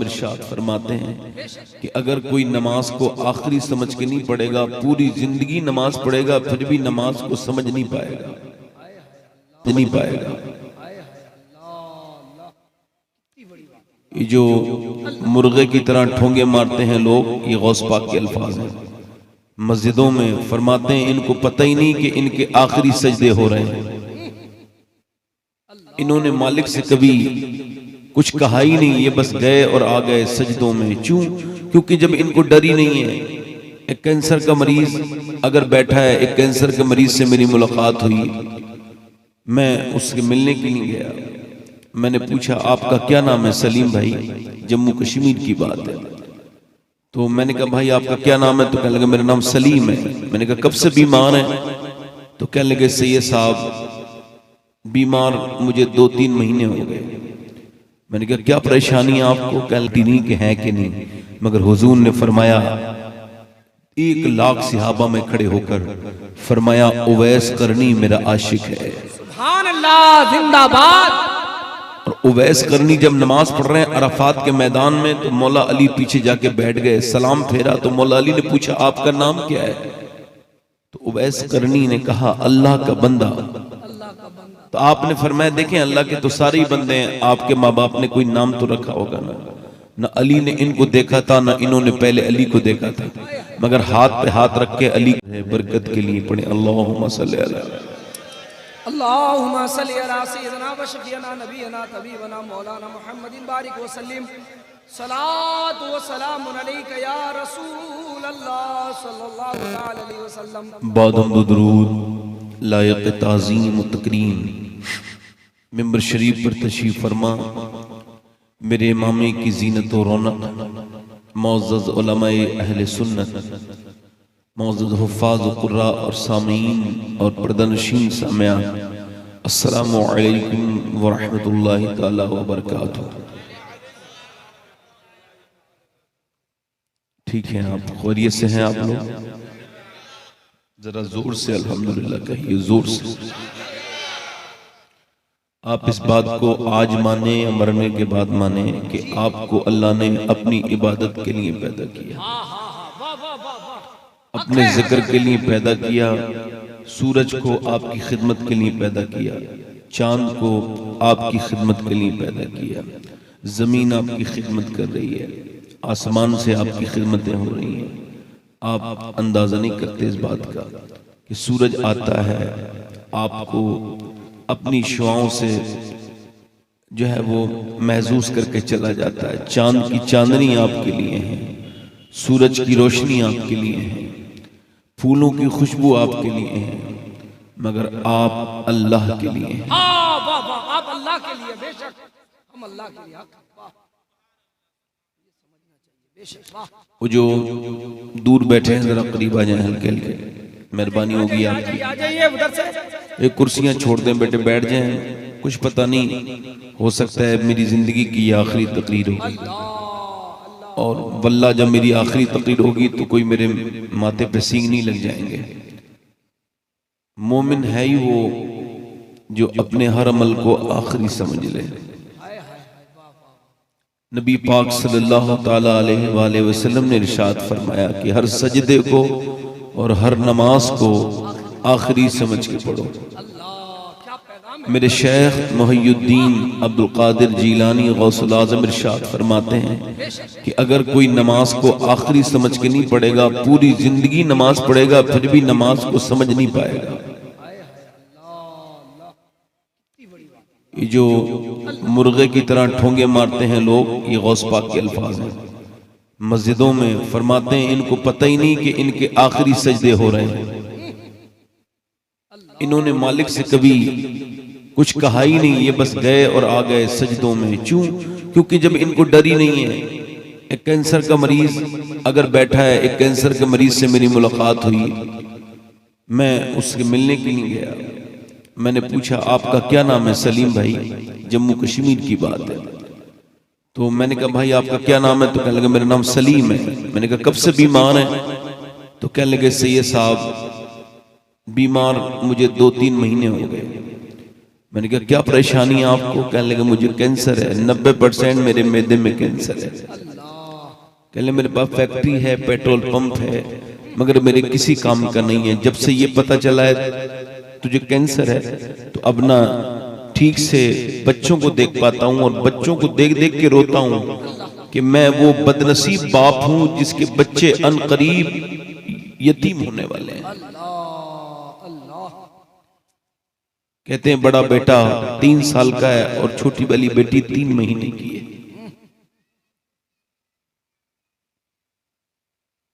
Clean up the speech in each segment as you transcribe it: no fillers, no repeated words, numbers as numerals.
इरशाद फरमाते हैं कि अगर कोई नमाज को आखिरी समझ के नहीं पढ़ेगा, पूरी जिंदगी नमाज पढ़ेगा, फिर भी नमाज को समझ नहीं पाएगा। ये जो मुर्गे की तरह ठोंगे मारते हैं लोग, ये गौस पाक के अल्फाज हैं। मस्जिदों में फरमाते हैं इनको पता ही नहीं कि इनके आखिरी सजदे हो रहे हैं। इन्होंने मालिक से कभी कुछ कहा ही नहीं, ये बस गए और आ गए सजदों में। क्योंकि जब इनको डर ही नहीं है। एक कैंसर का मरीज अगर बैठा है, एक कैंसर के मरीज से मेरी मुलाकात हुई, मैं उससे मिलने के लिए गया। मैंने पूछा आपका क्या नाम है? सलीम भाई, जम्मू कश्मीर की बात है। तो मैंने कहा भाई आपका क्या नाम है? तो कहने लगे मेरा नाम सलीम है। मैंने कहा कब से बीमार है? तो कहने लगे सैयद साहब बीमार मुझे 2-3 महीने हो गए। मैंने कहा क्या परेशानी है आपको? कहती नहीं कि है कि नहीं, मगर हुजूर ने फरमाया 1 लाख सहाबा में खड़े होकर फरमाया उवैस करनी मेरा आशिक है। सुभान अल्लाह, जिंदाबाद। और उवैस करनी जब नमाज पढ़ रहे हैं अराफात के मैदान में, तो मौला अली पीछे जाके बैठ गए। सलाम फेरा तो मौला अली ने पूछा आपका नाम क्या है? तो उवैस करनी ने कहा अल्लाह का बंदा। तो आपने फरमाया देखें अल्लाह के तो सारे ही बंदे हैं, आपके माँ बाप ने कोई नाम तो रखा होगा ना अली ने इनको देखा था, ना इन्होंने पहले अली को देखा था, मगर हाथ पे हाथ रख के अली बरकत के लिए पढ़े अल्लाहुम्मा सल्ली अला अल्लाहुम्मा सल्ली अला सय्यिदना व शफीअना नबीना तबीबना मौलाना मुहम्मदिन बारिक व सल्लिम सलातु व सलाम अलैका या रसूल अल्लाह सल्लल्लाहु अलैहि वसल्लम। बादम दुरूद लायक ताज़ीम व तकरीम मिंबर शरीफ पर तशरीफ फरमा। मेरे इमामे की जीनत और रौनक मुअज़्ज़ज़ उलमाए अहले सुन्नत, मुअज़्ज़ज़ हुफ़्फ़ाज़ व क़ुर्रा और सामीन और पर्दानशीन सामिया, अस्सलामु अलैकुम व रहमतुल्लाहि तआला व बरकातुहू। ठीक है, आप खैरियत से हैं आप लोग? जरा जोर से अल्हम्दुलिल्लाह कहिए, जोर से। आप इस बात को आज माने या मरने के बाद माने कि आपको अल्लाह ने अपनी इबादत के लिए पैदा किया, अपने जिक्र के लिए पैदा किया। सूरज को आपकी खिदमत के लिए पैदा किया, चांद को आपकी खिदमत के लिए पैदा किया, जमीन आपकी खिदमत कर रही है, आसमान से आपकी खिदमतें हो रही हैं। आप अंदाजा नहीं करते इस बात का कि सूरज आता है, आपको अपनी शुआओं से जो है वो महसूस करके चला जाता है। चांद की चांदनी आपके लिए है, सूरज की रोशनी आपके लिए है, फूलों की खुशबू आपके लिए है, मगर आप अल्लाह के लिए हैं। आप अल्लाह के लिए, बेशक हम अल्लाह के लिए। वो जो दूर बैठे हैं जरा करीब आ जाए, हल्के हल्के, मेहरबानी होगी आपकी। आ जाइए उधर से। एक कुर्सियां छोड़ दें बेटे, बैठ जाएं। कुछ पता नहीं, हो सकता है मेरी जिंदगी की आखिरी तकरीर होगी, और वल्लाह जब मेरी आखिरी तकरीर होगी तो कोई मेरे माथे पे सींग नहीं लग जाएंगे। मोमिन है ही वो जो अपने हर अमल को आखिरी समझ ले। नबी पाक सल्लल्लाहु ताला अलैहि वसल्लम ने इरशाद फरमाया कि हर सजदे को और हर नमाज को आखिरी समझ के पढ़ो। मेरे शेख मुहियुद्दीन अब्दुल कादिर जीलानी गौसुल आज़म इरशाद फरमाते हैं कि अगर कोई नमाज को आखिरी समझ के नहीं पढ़ेगा, पूरी जिंदगी नमाज पढ़ेगा, फिर भी नमाज को समझ नहीं पाएगा। ये जो मुर्गे की तरह ठोंगे मारते हैं लोग, ये गौस पाक के अल्फाज हैं। मस्जिदों में फरमाते हैं इनको पता ही नहीं कि इनके आखिरी सजदे हो रहे हैं। इन्होंने मालिक से कभी कुछ कहा ही नहीं, ये बस गए और आ गए सजदों में। क्योंकि जब इनको डर ही नहीं है। एक कैंसर का मरीज अगर बैठा है, एक कैंसर के मरीज से मेरी मुलाकात हुई, मैं उससे मिलने के लिए गया। मैंने पूछा आपका क्या नाम है? सलीम भाई, जम्मू कश्मीर की बात है। तो मैंने कहा भाई आपका क्या नाम है? तो कहने लगे मेरा नाम सलीम है। मैंने कहा कब से बीमार है? तो कहने लगे सैयद साहब बीमार मुझे 2-3 महीने हो गए। मैंने कहा क्या परेशानी है आपको? कहने लगे मुझे कैंसर है, 90% मेरे मैदे में कैंसर है। कहने लगे मेरे पास फैक्ट्री है, पेट्रोल पंप है, मगर मेरे किसी काम का नहीं है। जब से ये पता चला है तुझे कैंसर है तो अब ना ठीक से बच्चों को देख पाता हूँ, और बच्चों को देख देख के रोता हूँ कि मैं वो बदनसीब बाप हूँ जिसके बच्चे अनकरीब यतीम होने वाले हैं। कहते हैं बड़ा बेटा 3 साल का है और छोटी वाली बेटी 3 महीने की है,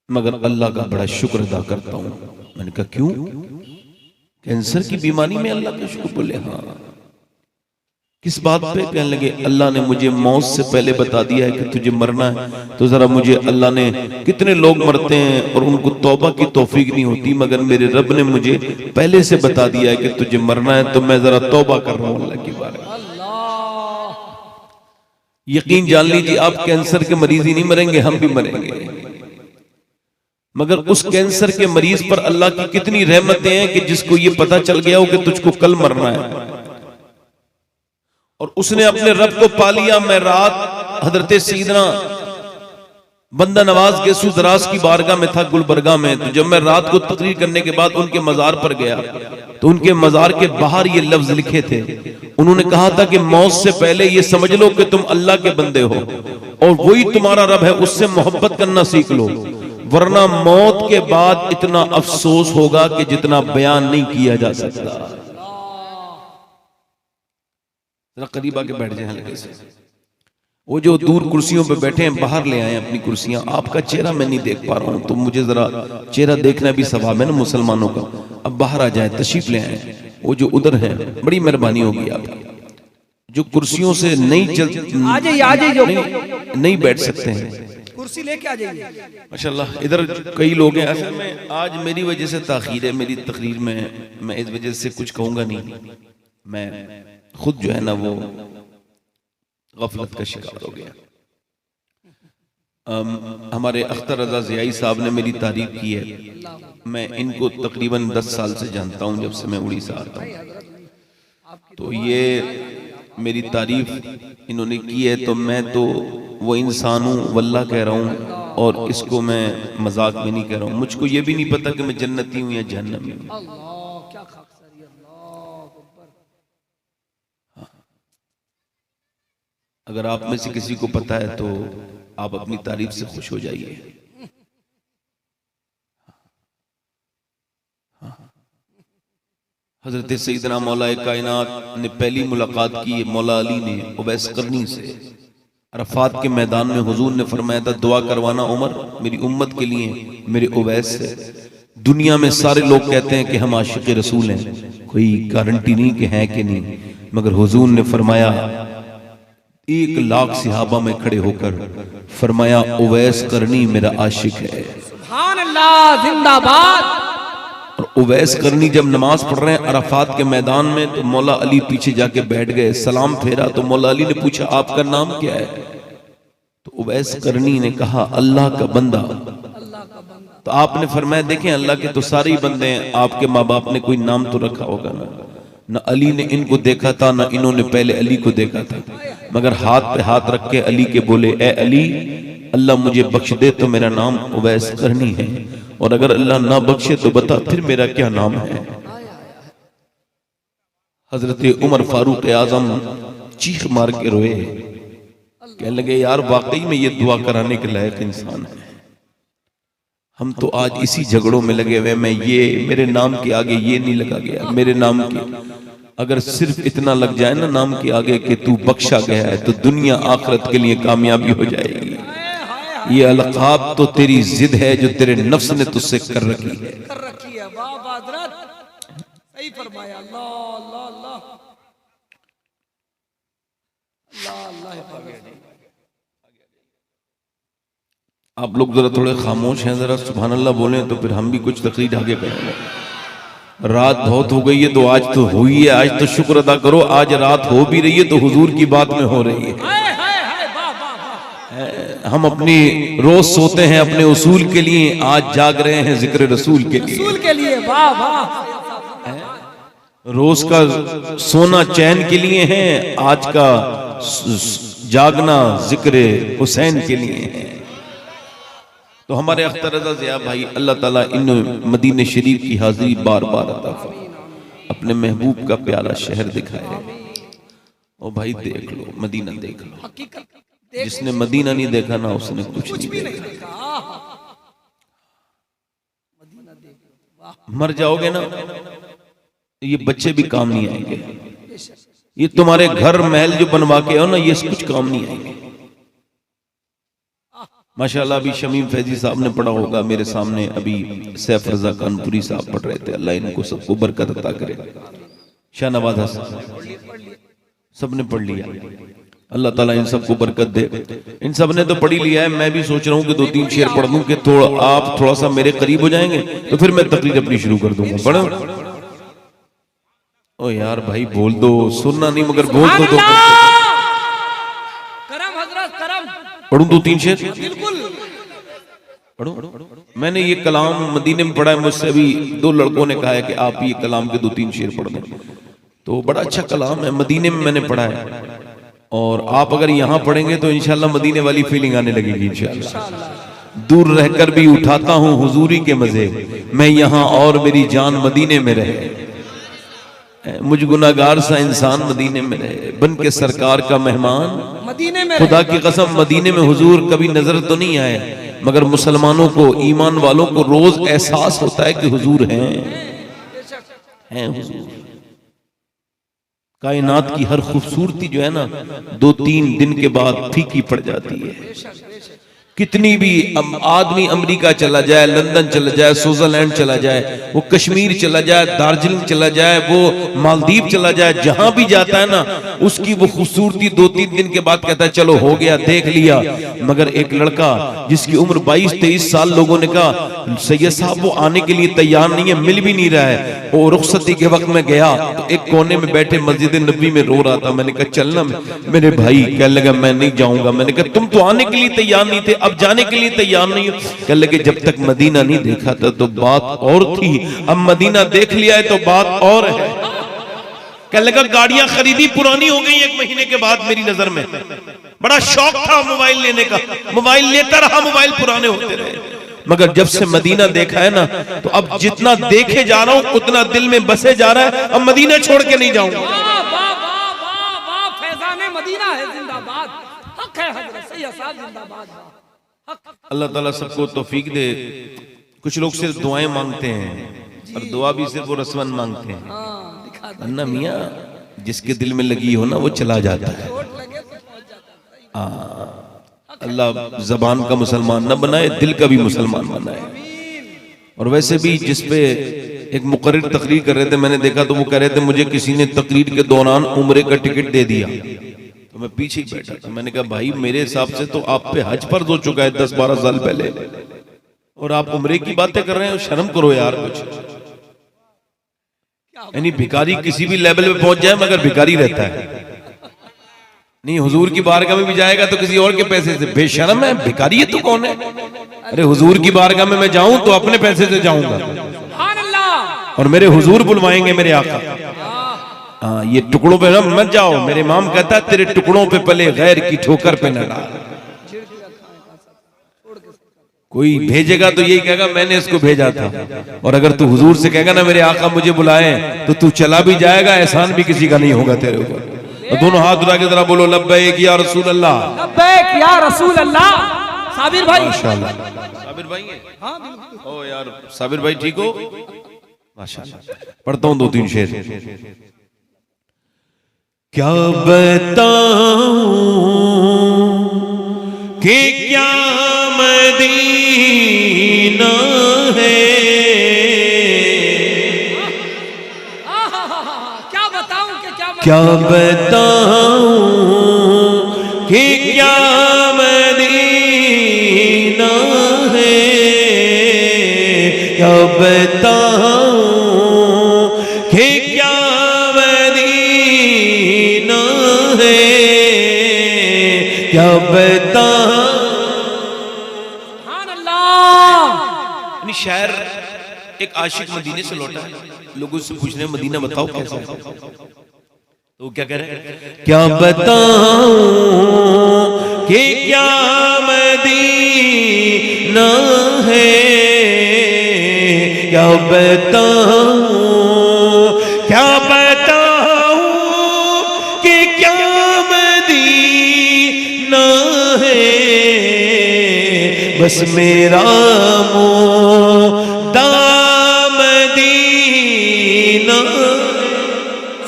मगर अल्लाह का बड़ा शुक्र अदा करता हूं। मैंने कहा क्यों? कैंसर की बीमारी में अल्लाह का शुक्र? बोले हाँ। किस बात पे? कहने लगे अल्लाह ने मुझे मौत से पहले बता दिया है कि तुझे मरना है। तो जरा मुझे अल्लाह ने, कितने लोग मरते हैं और उनको तौबा की तौफीक नहीं होती, मगर मेरे रब ने मुझे पहले से बता दिया है कि तुझे मरना है, तो मैं जरा तौबा कर रहा हूं अल्लाह की बात। यकीन जान लीजिए आप कैंसर के मरीज ही नहीं मरेंगे, हम भी मरेंगे, मगर उस कैंसर के मरीज पर अल्लाह की कितनी रहमतें हैं कि जिसको ये पता चल गया हो कि तुझको कल मरना है, और उसने अपने रब को पा लिया। मैं रात हजरत सईदना बंदा नवाज गेसू दराज की बारगाह में था गुलबर्गा में। तो जब मैं रात को तकरीर करने के बाद उनके मजार पर गया तो उनके मजार के बाहर ये लफ्ज लिखे थे। उन्होंने कहा था कि मौत से पहले ये समझ लो कि तुम अल्लाह के बंदे हो और वही तुम्हारा रब है, उससे मोहब्बत करना सीख लो, वरना मौत के बाद इतना अफसोस होगा कि जितना बयान नहीं किया जा सकता। करीब आके बैठ जाए हल्के से। वो जो दूर कुर्सियों पे बैठे हैं बाहर ले आए अपनी कुर्सियां। आपका चेहरा मैं नहीं देख पा रहा हूं, तो मुझे जरा चेहरा देखना भी सवाब है ना मुसलमानों का। अब बाहर आ जाए, तशरीफ ले आए। वो जो उधर है, बड़ी मेहरबानी होगी आपकी। जो कुर्सियों से नहीं चल नहीं बैठ सकते हैं, कुर्सी लेके आ जाइए। माशाल्लाह इधर कई लोग हैं। असल में आज मेरी वजह से ताखीर है मेरी तकरीर में, मैं इस वजह से कुछ कहूंगा नहीं। मैं खुद जो है ना वो गफलत का शिकार हो गया। हमारे अख्तर रजा ज़ियाई साहब ने मेरी तारीफ की है। मैं इनको तकरीबन 10 साल से जानता हूं, जब से मैं उड़ीसा आता हूं। तो ये मेरी तारीफ इन्होंने की है, तो मैं तो वो इंसान हूं, वल्लाह कह रहा हूं, और इसको मैं मजाक में नहीं कह रहा हूं। मुझको ये भी नहीं पता कि मैं जन्नती हूं या जहन्नमी हूं। अगर आप में से किसी को पता है तो आप अपनी तारीफ से खुश हो जाइए। हजरत सईदना मौला कायनात ने पहली मुलाकात की मौला अली ने उवैस करनी से। अरफात के मैदान में हुजूर ने फरमाया था दुआ करवाना उमर मेरी उम्मत के लिए मेरे उवैस से। दुनिया में सारे लोग कहते हैं कि हम आशिक रसूल हैं, कोई गारंटी नहीं कि हैं कि नहीं, मगर हुजूर ने फरमाया 1 लाख सहाबा में खड़े होकर फरमाया उवैस करनी मेरा आशिक है। सुभान अल्लाह, जिंदाबाद। और उवैस करनी जब नमाज पढ़ रहे हैं अरफात के मैदान में, तो मौला अली पीछे जाके बैठ गए, सलाम फेरा तो मौला अली ने पूछा आपका नाम क्या है? तो उवैस करनी ने कहा अल्लाह का बंदा। तो आपने फरमाया देखें अल्लाह के तो सारे ही बंदे हैं, आपके माँ बाप ने कोई नाम तो रखा होगा ना। न अली ने इनको देखा था, न इन्होंने पहले अली को देखा था, मगर हाथ पे हाथ रख के अली के बोले ए अली, अल्लाह मुझे बख्श दे तो मेरा नाम उवैस करनी है, और अगर अल्लाह ना बख्शे तो बता फिर मेरा क्या नाम है। हजरत उमर फारूक आजम चीख मार के रोए, कहने लगे यार वाकई में ये दुआ कराने के लायक इंसान है। हम तो आज इसी झगड़ों में लगे हुए, मैं ये मेरे नाम के आगे ये नहीं लगा गया, मेरे नाम के अगर सिर्फ इतना लग जाए ना नाम के आगे कि तू बख्शा गया है, तो दुनिया आखिरत के लिए कामयाबी हो जाएगी। ये अलकाब तो तेरी जिद है जो तेरे नफ्स ने तुझसे कर रखी है। वाह हजरत, सही फरमाया। अल्लाह अल्लाह अल्लाह अल्लाह अल्लाह। आप लोग जरा थोड़े खामोश हैं, जरा सुभान अल्लाह बोलें तो फिर हम भी कुछ तकरीर आगे करेंगे। रात बहुत हो गई है तो आज तो हुई है, आज तो शुक्र अदा करो। आज रात हो भी रही है तो हुजूर की बात में हो रही है। हम अपनी रोज सोते हैं अपने उसूल के लिए, आज जाग रहे हैं जिक्र रसूल के लिए। वाह वाह। रोज का सोना चैन के लिए है, आज का जागना जिक्र हुसैन के लिए है। तो हमारे अख्तर रज़ा ज़िया भाई, अल्लाह ताला इन मदीने शरीफ की हाजिरी बार बार अता फरमाए, अपने महबूब का प्यारा शहर दिखाए। ओ भाई देख लो, मदीना देख लो। हकीकत जिसने मदीना नहीं देखा ना उसने कुछ भी नहीं नहीं देखा। देखा। मदीना देख लो, वाह। मर जाओगे ना तो ये बच्चे भी काम नहीं आएंगे। बेशक। ये तुम्हारे घर महल जो बनवा के हो ना, ये कुछ काम नहीं आएंगे। माशाल्लाह अभी शमीम फैजी साहब ने पढ़ा होगा मेरे सामने, अभी सैफ रजा कानपुरी साहब पढ़ रहे थे। अल्लाह इनको सबको बरकत अता करे। शाहनवाज सब ने पढ़ लिया, अल्लाह ताला इन सबको बरकत दे। इन सब ने तो पढ़ ही लिया है। मैं भी सोच रहा हूँ कि 2-3 शेर पढ़ दूं कि आप थोड़ा सा मेरे करीब हो जाएंगे, तो फिर मैं तकरीर अपनी शुरू कर दूंगा। पढ़ो। ओ यार भाई बोल दो, सुनना नहीं मगर बोल दो। करम हजरत करम। पढ़ूं 2-3 शेर? बिल्कुल। पढ़ो। मैंने ये कलाम मदीने में पढ़ा है, मुझसे अभी 2 लड़कों ने कहा है कि आप ये कलाम के 2-3 शेर पढ़ दें। तो बड़ा अच्छा कलाम है, मदीने में मैंने पढ़ा है। और आप अगर यहाँ पढ़ेंगे तो इंशाल्लाह मदीने वाली फीलिंग आने लगेगी इंशाल्लाह। दूर रहकर भी उठाता हूँ हुजूरी के मजे, मैं यहाँ और मेरी जान मदीने में रहे। मुझ गुनाहगार सा इंसान मदीने में रहे, बन के सरकार का मेहमान मदीने में खुदा की कसम मदीने में हुजूर कभी नजर तो नहीं आए, मगर मुसलमानों को, ईमान वालों को रोज एहसास होता है कि हुजूर हैं हुजूर। कायनात की हर खूबसूरती जो है ना 2-3 दिन के बाद फीकी पड़ जाती है। कितनी भी आदमी अमेरिका चला जाए, लंदन चला जाए, स्विट्जरलैंड चला जाए, वो कश्मीर चला जाए, दार्जिलिंग चला जाए, वो मालदीव चला जाए, जहां भी जाता है ना उसकी वो खूबसूरती 2-3 दिन के बाद कहता है चलो हो गया, देख लिया। मगर एक लड़का जिसकी उम्र 22-23 साल, लोगों ने कहा सैयद साहब वो आने के लिए तैयार नहीं है, मिल भी नहीं रहा है। वो रुखसती के वक्त में गया तो एक कोने में बैठे मस्जिद नबी में रो रहा था। मैंने कहा चलना मेरे भाई, कहने लगा मैं नहीं जाऊंगा। मैंने कहा तुम तो आने के लिए तैयार नहीं थे, अब जाने के लिए तैयार नहीं हो। कहने लगे जब तक मदीना नहीं देखा था तो बात और थी, अब मदीना देख लिया है तो बात और है। कहने लगा गाड़ियां खरीदी पुरानी हो गई 1 महीने के बाद मेरी नजर में। बड़ा शौक था मोबाइल लेने का, मोबाइल लेता रहा, मोबाइल पुराने होते रहे। मगर जब से मदीना देखा है ना तो अब जितना देखे जा रहा हूं उतना दिल में बसे जा रहा है। अब मदीना छोड़ के नहीं जाऊंगा। फैजाने मदीना है जिंदाबाद, हक है हजरत सैयद साहब जिंदाबाद। अल्लाह ताला सबको तौफीक दे। कुछ लोग सिर्फ दुआएं मांगते हैं और दुआ भी सिर्फ वो रस्मन मांगते हैं। अन्ना मियाँ जिसके दिल में लगी हो ना वो चला जाता है। अल्लाह जबान का मुसलमान न बनाए, दिल का भी मुसलमान बनाए। और वैसे भी जिस पे एक मुकर्रिर तकरीर कर रहे थे, मैंने देखा तो वो कह रहे थे मुझे किसी ने तकरीर के दौरान उम्रे का टिकट दे दिया, तो मैं पीछे ही बैठा था। मैंने कहा भाई मेरे हिसाब से तो आप पे हज फर्ज हो चुका है 10-12 साल पहले, और आप उम्रे की बातें कर रहे हो। शर्म करो यार कुछ। यानी भिखारी किसी भी लेवल पे पहुंच जाए मगर भिखारी रहता है। नहीं हुजूर की बारगाह में भी जाएगा तो किसी और के पैसे से। बेशर्म है, भिखारी है तो कौन है? अरे हुजूर की बारगाह में मैं जाऊं तो अपने पैसे से जाऊंगा और मेरे हुजूर बुलवाएंगे मेरे आका। हाँ ये टुकड़ों पे ना मत जाओ। मेरे इमाम कहता है तेरे टुकड़ों पे पले गैर की ठोकर पे न डाल। कोई भेजेगा तो यही कहेगा मैंने इसको भेजा था, और अगर तू हुजूर से कहेगा ना मेरे आका मुझे बुलाए तो तू चला भी जाएगा, एहसान भी किसी का नहीं होगा तेरे ऊपर। तो दोनों हाथ उठा के जरा बोलो लब्बैक या रसूल अल्लाह, लब्बैक या रसूल अल्लाह। साबिर भाई माशाल्लाह, साबिर भाई हैं? हाँ बिल्कुल। ओ यार साबिर भाई ठीक हो? माशाल्लाह। पढ़ता हूँ 2-3 शेर। क्या बताऊं कि क्या मदीना है, क्या बताऊं कि क्या मदीना है, क्या बताऊं कि क्या मदीना है, क्या बताऊं। शायर एक आशिक मदीने से लौटा है, लोगों से पूछ रहे हैं मदीना बताओ कैसा है, तो वो क्या कह रहे हैं, क्या बताऊं कि क्या मदीना है, क्या बताऊं कि क्या मदीना है, बस मेरा मुद्दा मदीना,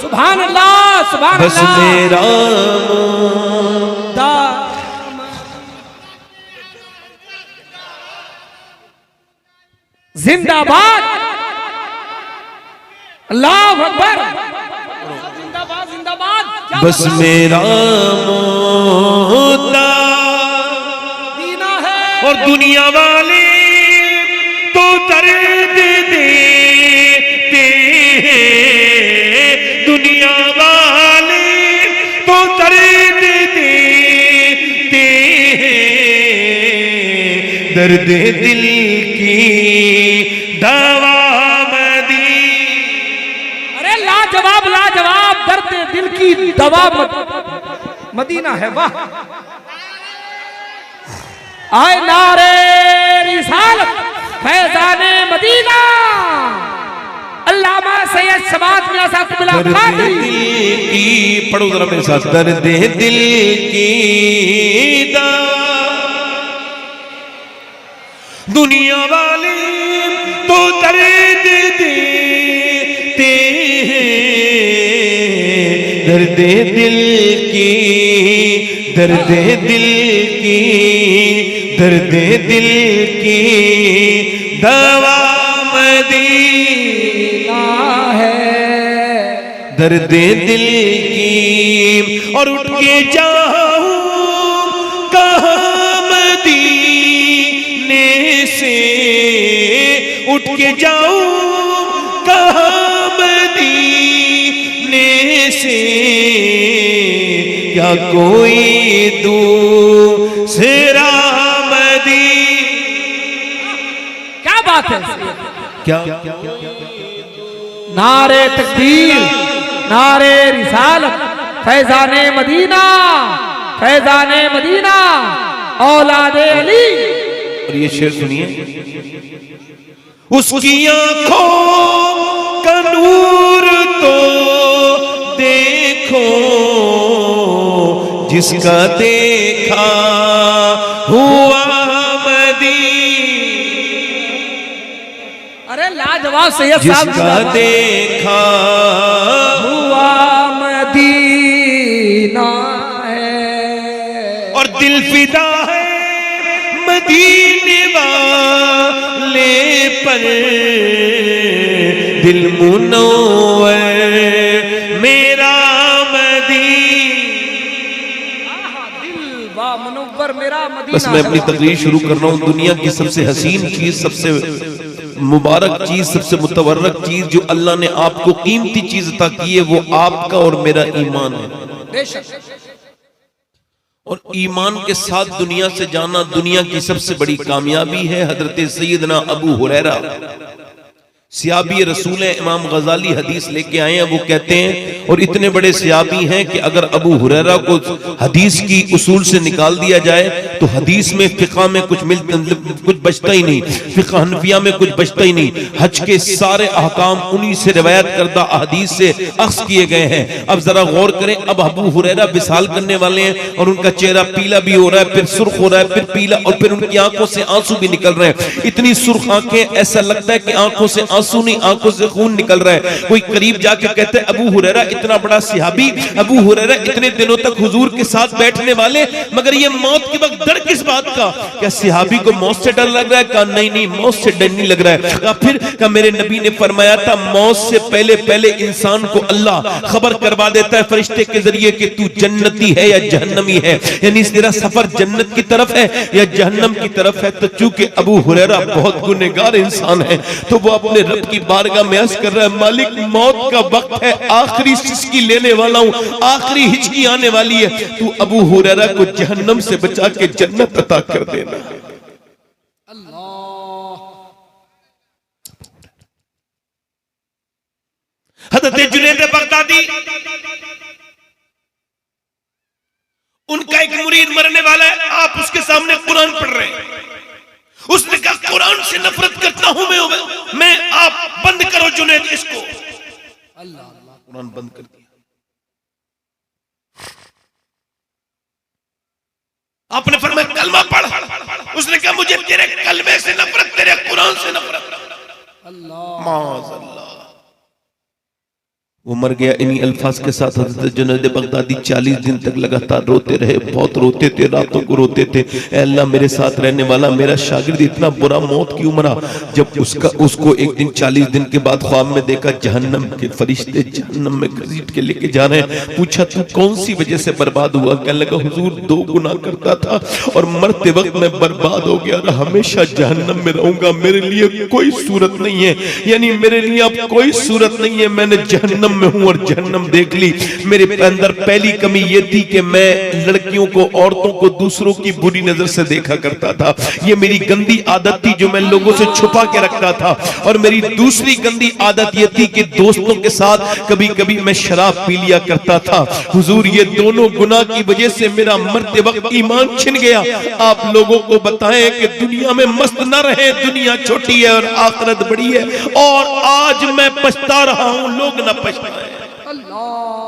सुभान अल्लाह सुभान बस अल्लाह। मेरा मुद्दा। जिंदाबाद, अल्लाह अकबर, जिंदाबाद जिंदाबाद। क्या बस मेरा मुद्दा दीना है, और दुनिया वाले तो दर्द देते हैं, दुनिया वाले तो दर्द देते हैं, दर्द दिल की दवा मदी। अरे लाजवाब लाजवाब, दर्द दिल की दवा मदीना है। वाह, आए नारे रिसालत फैजाने मदीना, अल्लामा सैयद शबाज मियां साहब क़िबला दर्द क़ादरी। दिल की, पढ़ो जरा मेरे साथ, दर्द दिल की दवा, दुनिया वाले तो दर्द देते हैं, दर्द दिल की, दर्द दिल की, दर्द दिल की दवा मदीना है, दर्द दिल की। और उठ के जाऊं कहाँ मदीने से, उठ के जाऊं कहाँ मदीने से, क्या कोई दूसरा क्या बात है, क्या नारे तकबीर, नारे रिसालत फैजाने मदीना, फैजाने मदीना, औलादे अली। और ये शेर सुनिए, उसकी आंखों का नूर तो देखो, जिसका देखा हुआ अरे लाजवाब सैयद साहब, जिसका देखा हुआ मदीना है, और दिल फिदा है मदीने वाले पर, दिल मुनव्वर मेरा मदीना, दिल बा मुनव्वर मेरा मदीना। बस मैं अपनी तकरीर शुरू कर रहा हूँ। दुनिया की सबसे हसीन चीज, सबसे मुबारक चीज, सबसे मुतवर्रक चीज जो अल्लाह ने आपको कीमती चीज अता की है, वो आपका और मेरा ईमान है। बेशक, और ईमान के साथ दुनिया से जाना दुनिया की सबसे बड़ी कामयाबी है। हजरत सैयदना अबू हुरैरा सियाबी रसूल है, इमाम गजाली हदीस लेके आए हैं। वो कहते हैं, और इतने बड़े सियाबी हैं कि अगर अबू हुरैरा को हदीस की उसूल से निकाल दिया जाए तो हदीस में फिक़ा में कुछ बचता ही नहीं, फिक़ा हनफिया में कुछ बचता ही नहीं। हज के सारे अहकाम उन्हीं से रिवायत करदा हदीस से अख्ज़ किए गए हैं। अब जरा गौर करें, अब अबू हुरैरा विसाल करने वाले हैं और उनका चेहरा पीला भी हो रहा है, फिर सुर्ख हो रहा है, फिर पीला, और फिर उनकी आंखों से आंसू भी निकल रहे हैं। इतनी सुर्ख आंखें, ऐसा लगता है कि आंखों से आंसू नहीं, आंखों से खून निकल रहा है। कोई करीब जाके कहते हैं, अबू हुरैरा इतना बड़ा सिहाबी, अबू हुरैरा इतने दिनों तक हुजूर के साथ बैठने वाले, मगर ये मौत के वक्त डर किस बात का? क्या सिहाबी को मौत से डर लग रहा है? कहा नहीं नहीं, मौत से डर नहीं लग रहा है। कहा फिर? कहा मेरे नबी ने फरमाया था, मौत से पहले पहले इंसान को अल्लाह खबर करवा देता है फरिश्ते के जरिए कि तू जन्नती है या जहन्नमी है, यानी तेरा सफर जन्नत की तरफ है या जहन्नम की तरफ है। तो चूंकि अबू हुरैरा बहुत गुनहगार इंसान है, तो वो अपने रब की बारगाह में अर्ज़ कर रहा है, मालिक मौत का वक्त है, आखिरी सिसकी लेने वाला हूं, आखिरी हिचकी आने वाली है, तू अबू हुरैरा को जहन्नम से बचा के जन्नत अता कर देना। अल्लाह हज़रत जुनैद बगदादी, उनका एक मुरीद मरने वाला है, आप उसके सामने कुरान पढ़ रहे हैं। उसने कहा कुरान से नफरत करता हूं मैं, आप बंद करो जुनैद इसको। अल्लाह कुरान बंद कर दिया। आपने फरमाया कलमा पढ़। उसने कहा मुझे तेरे कलमे से नफरत, तेरे कुरान से नफरत। अल्लाह माज़अल्लाह। वो मर गया इन्हीं अल्फाज के साथ। हज़रत जुनैद बगदादी 40 दिन तक लगातार रोते रहे, बहुत रोते थे, रातों को रोते थे। ऐ अल्लाह, मेरे साथ रहने वाला मेरा शागिर्द इतना बुरा मौत क्यों मरा। जब उसको एक दिन 40 दिन के बाद ख्वाब में देखा, जहन्नम के फरिश्ते जहन्नम में घसीट के लेके जा रहे हैं। पूछा तू कौन सी वजह से बर्बाद हुआ। कहने लगा हुजूर 2 गुनाह करता था और मरते वक्त मैं बर्बाद हो गया और हमेशा जहन्नम में रहूंगा। मेरे लिए कोई सूरत नहीं है, यानी मेरे लिए अब कोई सूरत नहीं है। मैंने जहन्नम में हूं और जहन्नम देख ली। मेरे अंदर पहली कमी यह थी कि मैं लड़कियों को, औरतों को दूसरों की बुरी नजर से देखा करता था। ये मेरी गंदी आदत थी जो मैं लोगों से छुपा के रखता था। और मेरी दूसरी गंदी आदत यह थी कि दोस्तों के साथ कभी कभी मैं शराब पी लिया करता था। हुजूर ये दोनों गुनाह की वजह से मेरा मरते वक्त ईमान छिन गया। आप लोगों को बताएं कि दुनिया में मस्त न रहे, दुनिया छोटी है और आखिरत बड़ी है। और आज मैं पछता रहा हूं, लोग ना पछताएं। अल्लाह